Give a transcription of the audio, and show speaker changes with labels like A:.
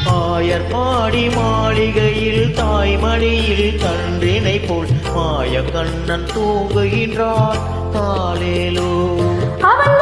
A: ஆயர் பாடி மாளிகையில் தாய்மடியில் கன்றினை போல் மாய கண்ணன் தூங்குகின்றார் காலேலோ.
B: அவன்